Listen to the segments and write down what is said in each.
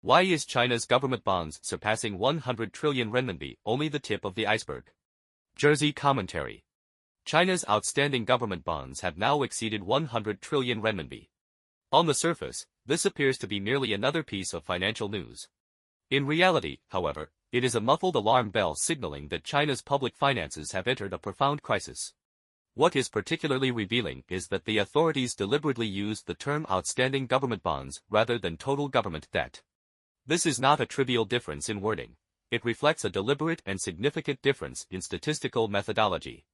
Why is China's government bonds surpassing 100 trillion renminbi only the tip of the iceberg? Jersey commentary. China's outstanding government bonds have now exceeded 100 trillion renminbi. On the surface, this appears to be merely another piece of financial news. In reality, however, it is a muffled alarm bell signaling that China's public finances have entered a profound crisis. What is particularly revealing is that the authorities deliberately used the term outstanding government bonds rather than total government debt. This is not a trivial difference in wording. It reflects a deliberate and significant difference in statistical methodology.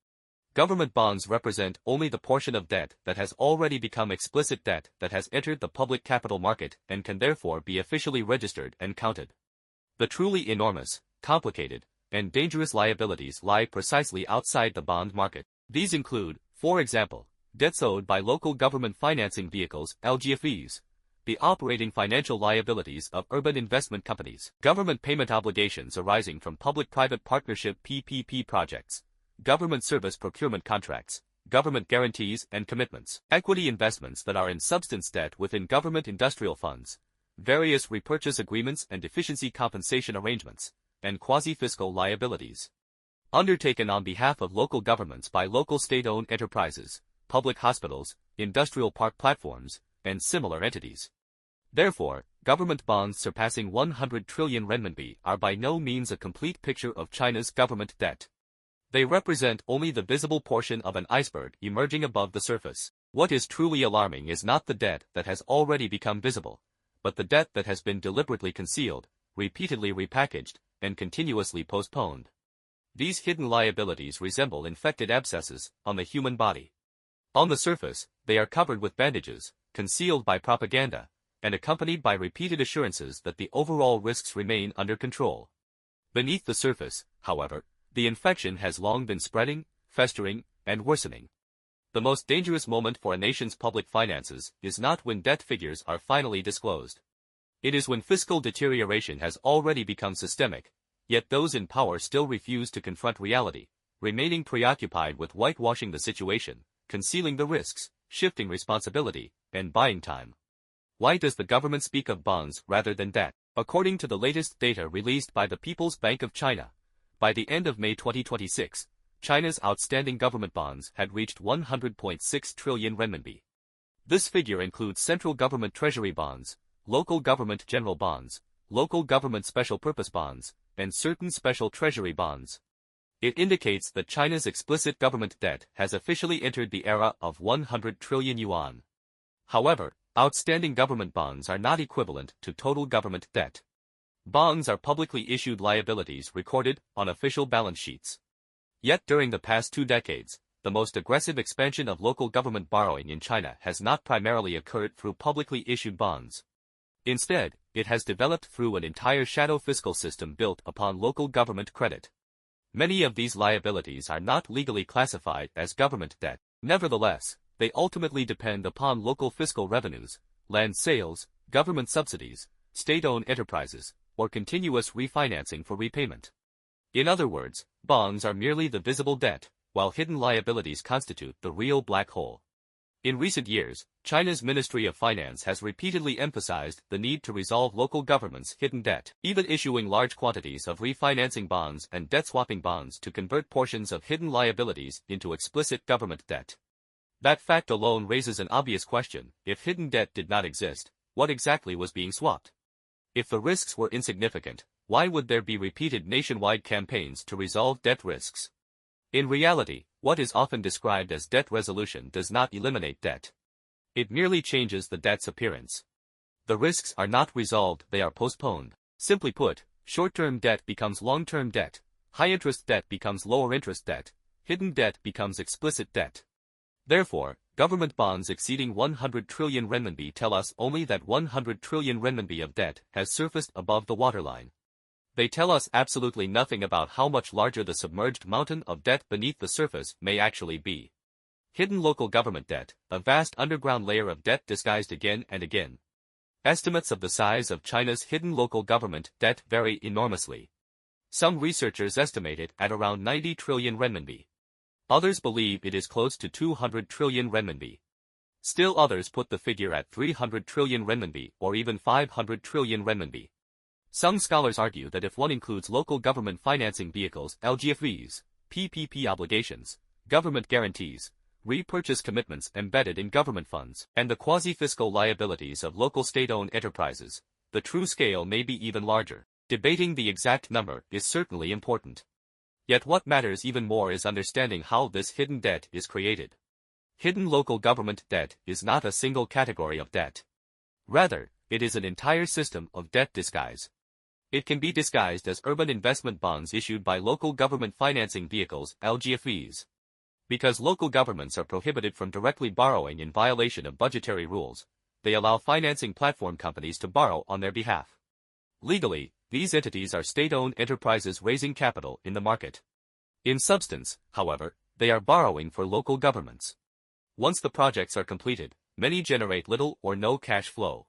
Government bonds represent only the portion of debt that has already become explicit debt that has entered the public capital market and can therefore be officially registered and counted. The truly enormous, complicated, and dangerous liabilities lie precisely outside the bond market. These include, for example, debts owed by local government financing vehicles (LGFVs), the operating financial liabilities of urban investment companies, government payment obligations arising from public-private partnership (PPP) projects, government service procurement contracts, government guarantees and commitments, equity investments that are in substance debt within government industrial funds, various repurchase agreements and deficiency compensation arrangements, and quasi-fiscal liabilities undertaken on behalf of local governments by local state-owned enterprises, public hospitals, industrial park platforms, and similar entities. Therefore, government bonds surpassing 100 trillion renminbi are by no means a complete picture of China's government debt. They represent only the visible portion of an iceberg emerging above the surface. What is truly alarming is not the debt that has already become visible, but the debt that has been deliberately concealed, repeatedly repackaged, and continuously postponed. These hidden liabilities resemble infected abscesses on the human body. On the surface, they are covered with bandages, concealed by propaganda, and accompanied by repeated assurances that the overall risks remain under control. Beneath the surface, however, the infection has long been spreading, festering, and worsening. The most dangerous moment for a nation's public finances is not when debt figures are finally disclosed. It is when fiscal deterioration has already become systemic, yet those in power still refuse to confront reality, remaining preoccupied with whitewashing the situation, concealing the risks, shifting responsibility, and buying time. Why does the government speak of bonds rather than debt? According to the latest data released by the People's Bank of China, by the end of May 2026, China's outstanding government bonds had reached 100.6 trillion renminbi. This figure includes central government treasury bonds, local government general bonds, local government special purpose bonds, and certain special treasury bonds. It indicates that China's explicit government debt has officially entered the era of 100 trillion yuan. However, outstanding government bonds are not equivalent to total government debt. Bonds are publicly issued liabilities recorded on official balance sheets. Yet during the past 2 decades, the most aggressive expansion of local government borrowing in China has not primarily occurred through publicly issued bonds. Instead, it has developed through an entire shadow fiscal system built upon local government credit. Many of these liabilities are not legally classified as government debt. Nevertheless, they ultimately depend upon local fiscal revenues, land sales, government subsidies, state-owned enterprises, or continuous refinancing for repayment. In other words, bonds are merely the visible debt, while hidden liabilities constitute the real black hole. In recent years, China's Ministry of Finance has repeatedly emphasized the need to resolve local governments' hidden debt, even issuing large quantities of refinancing bonds and debt-swapping bonds to convert portions of hidden liabilities into explicit government debt. That fact alone raises an obvious question: if hidden debt did not exist, what exactly was being swapped? If the risks were insignificant, why would there be repeated nationwide campaigns to resolve debt risks? In reality, what is often described as debt resolution does not eliminate debt. It merely changes the debt's appearance. The risks are not resolved, they are postponed. Simply put, short-term debt becomes long-term debt, high-interest debt becomes lower-interest debt, hidden debt becomes explicit debt. Therefore, government bonds exceeding 100 trillion renminbi tell us only that 100 trillion renminbi of debt has surfaced above the waterline. They tell us absolutely nothing about how much larger the submerged mountain of debt beneath the surface may actually be. Hidden local government debt, a vast underground layer of debt disguised again and again. Estimates of the size of China's hidden local government debt vary enormously. Some researchers estimate it at around 90 trillion renminbi. Others believe it is close to 200 trillion renminbi. Still others put the figure at 300 trillion renminbi or even 500 trillion renminbi. Some scholars argue that if one includes local government financing vehicles, LGFVs, PPP obligations, government guarantees, repurchase commitments embedded in government funds, and the quasi-fiscal liabilities of local state-owned enterprises, the true scale may be even larger. Debating the exact number is certainly important. Yet what matters even more is understanding how this hidden debt is created. Hidden local government debt is not a single category of debt. Rather, it is an entire system of debt disguise. It can be disguised as urban investment bonds issued by local government financing vehicles, LGFVs. Because local governments are prohibited from directly borrowing in violation of budgetary rules, they allow financing platform companies to borrow on their behalf. Legally, these entities are state-owned enterprises raising capital in the market. In substance, however, they are borrowing for local governments. Once the projects are completed, many generate little or no cash flow.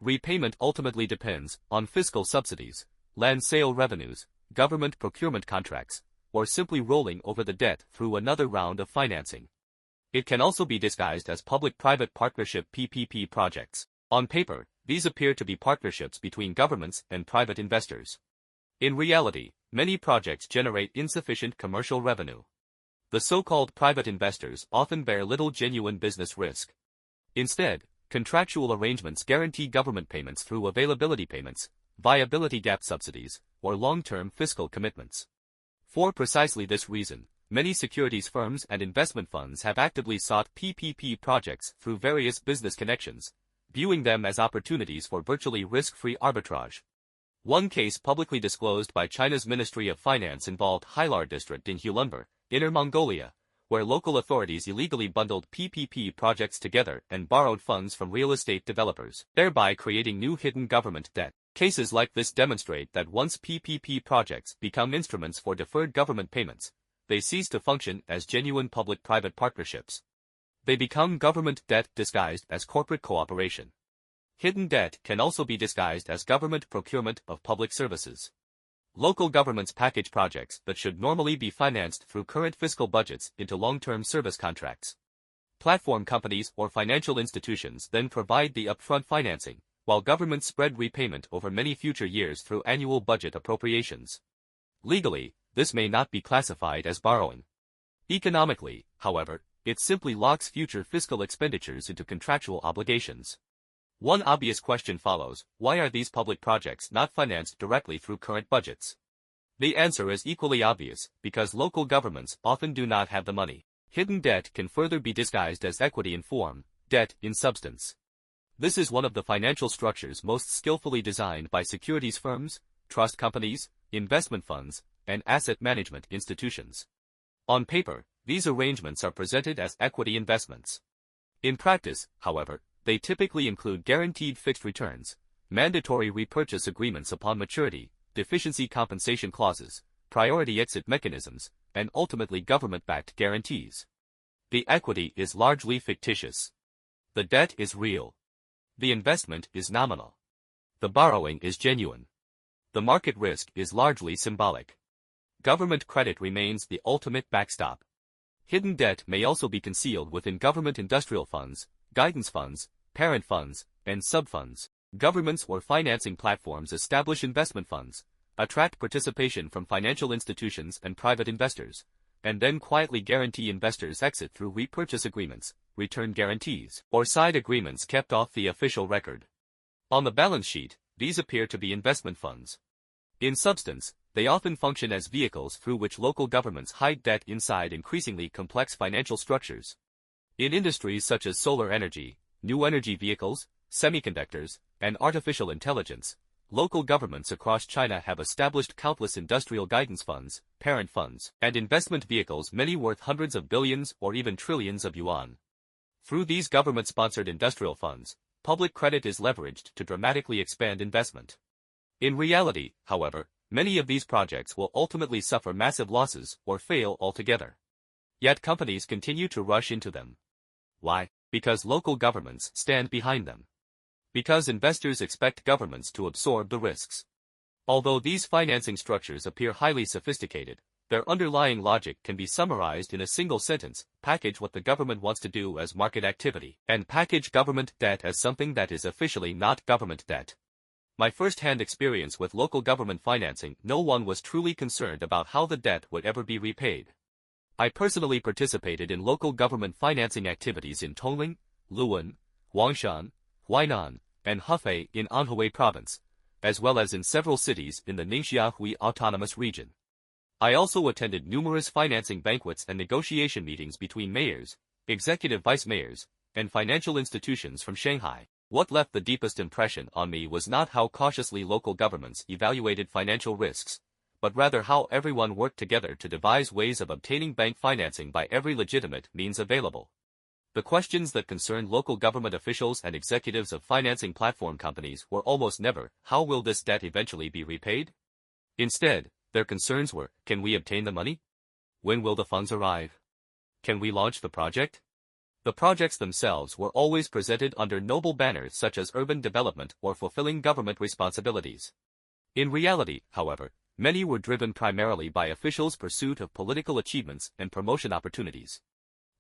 Repayment ultimately depends on fiscal subsidies, land sale revenues, government procurement contracts, or simply rolling over the debt through another round of financing. It can also be disguised as public-private partnership PPP projects. On paper, these appear to be partnerships between governments and private investors. In reality, many projects generate insufficient commercial revenue. The so-called private investors often bear little genuine business risk. Instead, contractual arrangements guarantee government payments through availability payments, viability gap subsidies, or long-term fiscal commitments. For precisely this reason, many securities firms and investment funds have actively sought PPP projects through various business connections, viewing them as opportunities for virtually risk-free arbitrage. One case publicly disclosed by China's Ministry of Finance involved Hailar district in Hulunbuir, Inner Mongolia, where local authorities illegally bundled PPP projects together and borrowed funds from real estate developers, thereby creating new hidden government debt. Cases like this demonstrate that once PPP projects become instruments for deferred government payments, they cease to function as genuine public-private partnerships. They become government debt disguised as corporate cooperation. Hidden debt can also be disguised as government procurement of public services. Local governments package projects that should normally be financed through current fiscal budgets into long-term service contracts. Platform companies or financial institutions then provide the upfront financing, while governments spread repayment over many future years through annual budget appropriations. Legally, this may not be classified as borrowing. Economically, however, it simply locks future fiscal expenditures into contractual obligations. One obvious question follows: why are these public projects not financed directly through current budgets? The answer is equally obvious: because local governments often do not have the money. Hidden debt can further be disguised as equity in form, debt in substance. This is one of the financial structures most skillfully designed by securities firms, trust companies, investment funds, and asset management institutions. On paper, these arrangements are presented as equity investments. In practice, however, they typically include guaranteed fixed returns, mandatory repurchase agreements upon maturity, deficiency compensation clauses, priority exit mechanisms, and ultimately government-backed guarantees. The equity is largely fictitious. The debt is real. The investment is nominal. The borrowing is genuine. The market risk is largely symbolic. Government credit remains the ultimate backstop. Hidden debt may also be concealed within government industrial funds, guidance funds, parent funds, and sub-funds. Governments or financing platforms establish investment funds, attract participation from financial institutions and private investors, and then quietly guarantee investors exit through repurchase agreements, return guarantees, or side agreements kept off the official record. On the balance sheet, these appear to be investment funds. In substance, they often function as vehicles through which local governments hide debt inside increasingly complex financial structures. In industries such as solar energy, new energy vehicles, semiconductors, and artificial intelligence, local governments across China have established countless industrial guidance funds, parent funds, and investment vehicles, many worth hundreds of billions or even trillions of yuan. Through these government-sponsored industrial funds, public credit is leveraged to dramatically expand investment. In reality, however, many of these projects will ultimately suffer massive losses or fail altogether. Yet companies continue to rush into them. Why? Because local governments stand behind them. Because investors expect governments to absorb the risks. Although these financing structures appear highly sophisticated, their underlying logic can be summarized in a single sentence: package what the government wants to do as market activity, and package government debt as something that is officially not government debt. My first-hand experience with local government financing, no one was truly concerned about how the debt would ever be repaid. I personally participated in local government financing activities in Tongling, Luan, Huangshan, Huainan, and Hefei in Anhui Province, as well as in several cities in the Ningxia Hui Autonomous Region. I also attended numerous financing banquets and negotiation meetings between mayors, executive vice mayors, and financial institutions from Shanghai. What left the deepest impression on me was not how cautiously local governments evaluated financial risks, but rather how everyone worked together to devise ways of obtaining bank financing by every legitimate means available. The questions that concerned local government officials and executives of financing platform companies were almost never, how will this debt eventually be repaid? Instead, their concerns were, can we obtain the money? When will the funds arrive? Can we launch the project? The projects themselves were always presented under noble banners such as urban development or fulfilling government responsibilities. In reality, however, many were driven primarily by officials' pursuit of political achievements and promotion opportunities.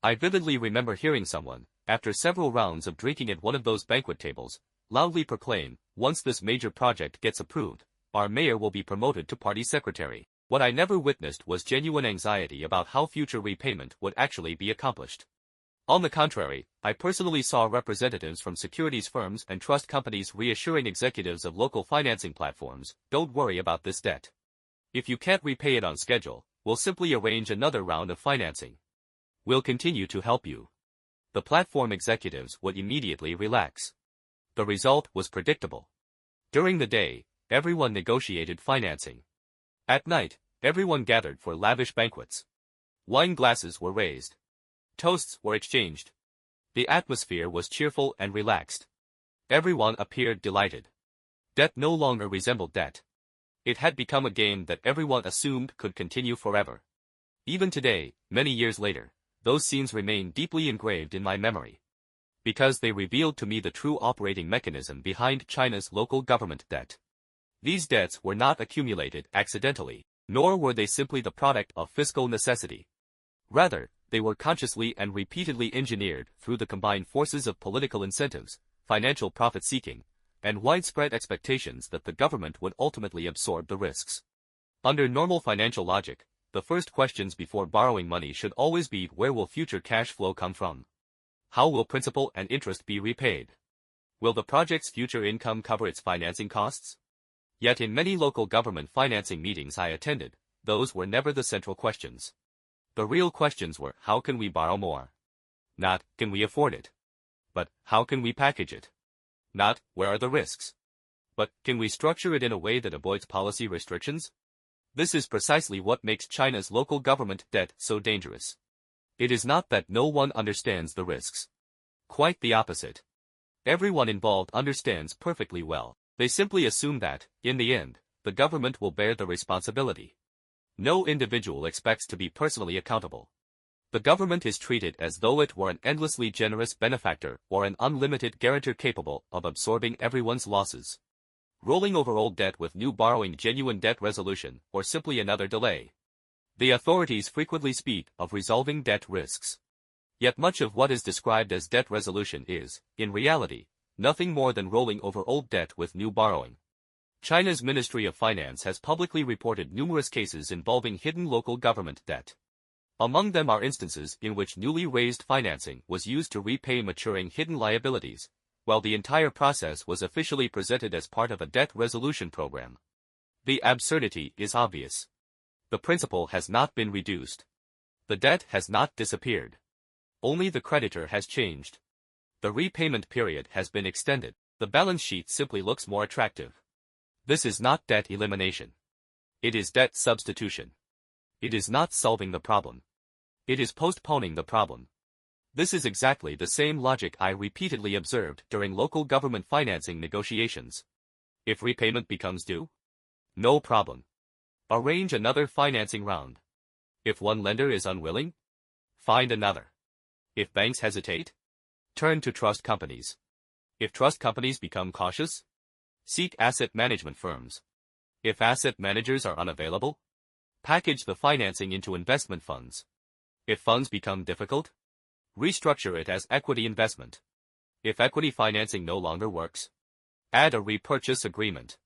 I vividly remember hearing someone, after several rounds of drinking at one of those banquet tables, loudly proclaim, once this major project gets approved, our mayor will be promoted to party secretary. What I never witnessed was genuine anxiety about how future repayment would actually be accomplished. On the contrary, I personally saw representatives from securities firms and trust companies reassuring executives of local financing platforms, don't worry about this debt. If you can't repay it on schedule, we'll simply arrange another round of financing. We'll continue to help you. The platform executives would immediately relax. The result was predictable. During the day, everyone negotiated financing. At night, everyone gathered for lavish banquets. Wine glasses were raised. Toasts were exchanged. The atmosphere was cheerful and relaxed. Everyone appeared delighted. Debt no longer resembled debt. It had become a game that everyone assumed could continue forever. Even today, many years later, those scenes remain deeply engraved in my memory. Because they revealed to me the true operating mechanism behind China's local government debt. These debts were not accumulated accidentally, nor were they simply the product of fiscal necessity. Rather, they were consciously and repeatedly engineered through the combined forces of political incentives, financial profit-seeking, and widespread expectations that the government would ultimately absorb the risks. Under normal financial logic, the first questions before borrowing money should always be where will future cash flow come from? How will principal and interest be repaid? Will the project's future income cover its financing costs? Yet in many local government financing meetings I attended, those were never the central questions. The real questions were, how can we borrow more? Not, can we afford it? But, how can we package it? Not, where are the risks? But, can we structure it in a way that avoids policy restrictions? This is precisely what makes China's local government debt so dangerous. It is not that no one understands the risks. Quite the opposite. Everyone involved understands perfectly well. They simply assume that, in the end, the government will bear the responsibility. No individual expects to be personally accountable. The government is treated as though it were an endlessly generous benefactor or an unlimited guarantor capable of absorbing everyone's losses. Rolling over old debt with new borrowing, genuine debt resolution, or simply another delay. The authorities frequently speak of resolving debt risks. Yet much of what is described as debt resolution is, in reality, nothing more than rolling over old debt with new borrowing. China's Ministry of Finance has publicly reported numerous cases involving hidden local government debt. Among them are instances in which newly raised financing was used to repay maturing hidden liabilities, while the entire process was officially presented as part of a debt resolution program. The absurdity is obvious. The principal has not been reduced. The debt has not disappeared. Only the creditor has changed. The repayment period has been extended. The balance sheet simply looks more attractive. This is not debt elimination. It is debt substitution. It is not solving the problem. It is postponing the problem. This is exactly the same logic I repeatedly observed during local government financing negotiations. If repayment becomes due? No problem. Arrange another financing round. If one lender is unwilling? Find another. If banks hesitate? Turn to trust companies. If trust companies become cautious? Seek asset management firms. If asset managers are unavailable? Package the financing into investment funds. If funds become difficult? Restructure it as equity investment. If equity financing no longer works? Add a repurchase agreement.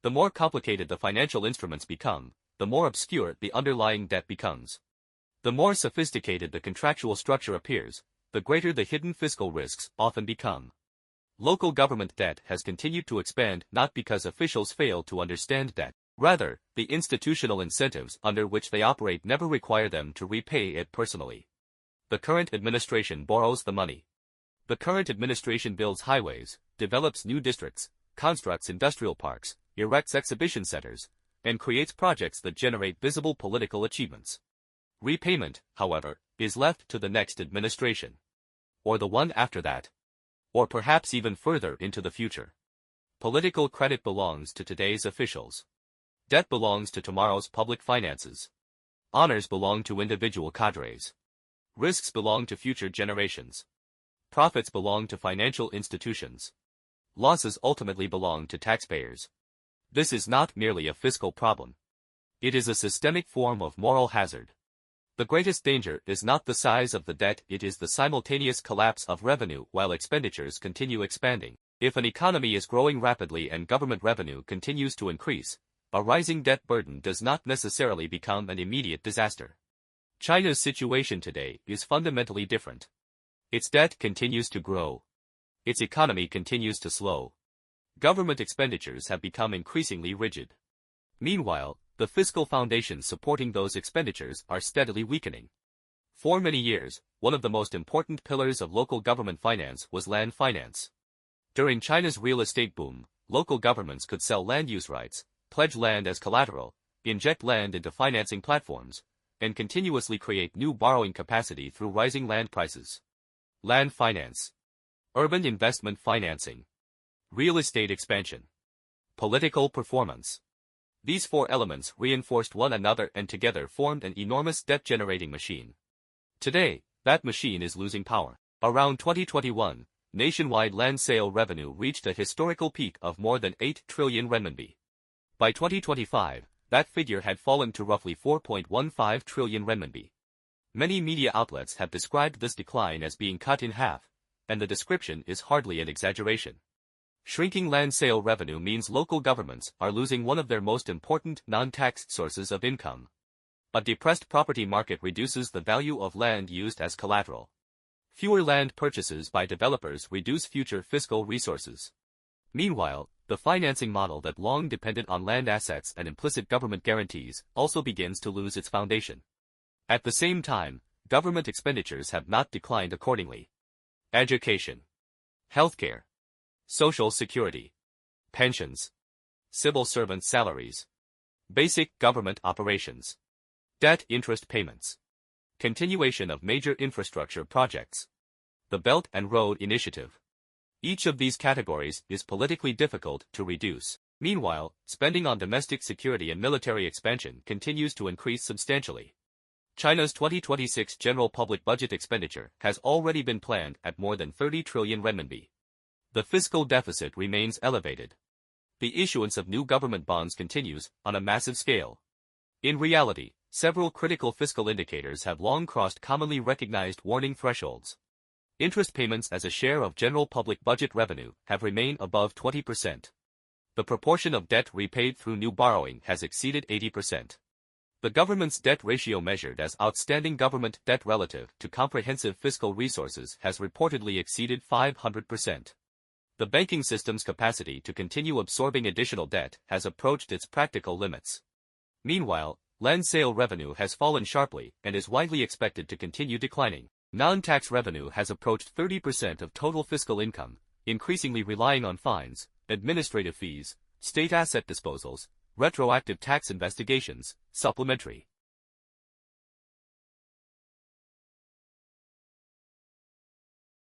The more complicated the financial instruments become, the more obscure the underlying debt becomes. The more sophisticated the contractual structure appears, the greater the hidden fiscal risks often become. Local government debt has continued to expand not because officials fail to understand debt. Rather, the institutional incentives under which they operate never require them to repay it personally. The current administration borrows the money. The current administration builds highways, develops new districts, constructs industrial parks, erects exhibition centers, and creates projects that generate visible political achievements. Repayment, however, is left to the next administration. Or the one after that. Or perhaps even further into the future. Political credit belongs to today's officials. Debt belongs to tomorrow's public finances. Honors belong to individual cadres. Risks belong to future generations. Profits belong to financial institutions. Losses ultimately belong to taxpayers. This is not merely a fiscal problem. It is a systemic form of moral hazard. The greatest danger is not the size of the debt, it is the simultaneous collapse of revenue while expenditures continue expanding. If an economy is growing rapidly and government revenue continues to increase, a rising debt burden does not necessarily become an immediate disaster. China's situation today is fundamentally different. Its debt continues to grow. Its economy continues to slow. Government expenditures have become increasingly rigid. Meanwhile, the fiscal foundations supporting those expenditures are steadily weakening. For many years, one of the most important pillars of local government finance was land finance. During China's real estate boom, local governments could sell land use rights, pledge land as collateral, inject land into financing platforms, and continuously create new borrowing capacity through rising land prices. Land finance. Urban investment financing. Real estate expansion. Political performance. These four elements reinforced one another and together formed an enormous debt-generating machine. Today, that machine is losing power. Around 2021, nationwide land sale revenue reached a historical peak of more than 8 trillion renminbi. By 2025, that figure had fallen to roughly 4.15 trillion renminbi. Many media outlets have described this decline as being cut in half, and the description is hardly an exaggeration. Shrinking land sale revenue means local governments are losing one of their most important non-taxed sources of income. A depressed property market reduces the value of land used as collateral. Fewer land purchases by developers reduce future fiscal resources. Meanwhile, the financing model that long depended on land assets and implicit government guarantees also begins to lose its foundation. At the same time, government expenditures have not declined accordingly. Education, healthcare, social security, pensions, civil servant salaries, basic government operations, debt interest payments, continuation of major infrastructure projects, the Belt and Road Initiative. Each of these categories is politically difficult to reduce. Meanwhile, spending on domestic security and military expansion continues to increase substantially. China's 2026 general public budget expenditure has already been planned at more than 30 trillion renminbi. The fiscal deficit remains elevated. The issuance of new government bonds continues on a massive scale. In reality, several critical fiscal indicators have long crossed commonly recognized warning thresholds. Interest payments as a share of general public budget revenue have remained above 20%. The proportion of debt repaid through new borrowing has exceeded 80%. The government's debt ratio measured as outstanding government debt relative to comprehensive fiscal resources has reportedly exceeded 500%. The banking system's capacity to continue absorbing additional debt has approached its practical limits. Meanwhile, land sale revenue has fallen sharply and is widely expected to continue declining. Non-tax revenue has approached 30% of total fiscal income, increasingly relying on fines, administrative fees, state asset disposals, retroactive tax investigations, supplementary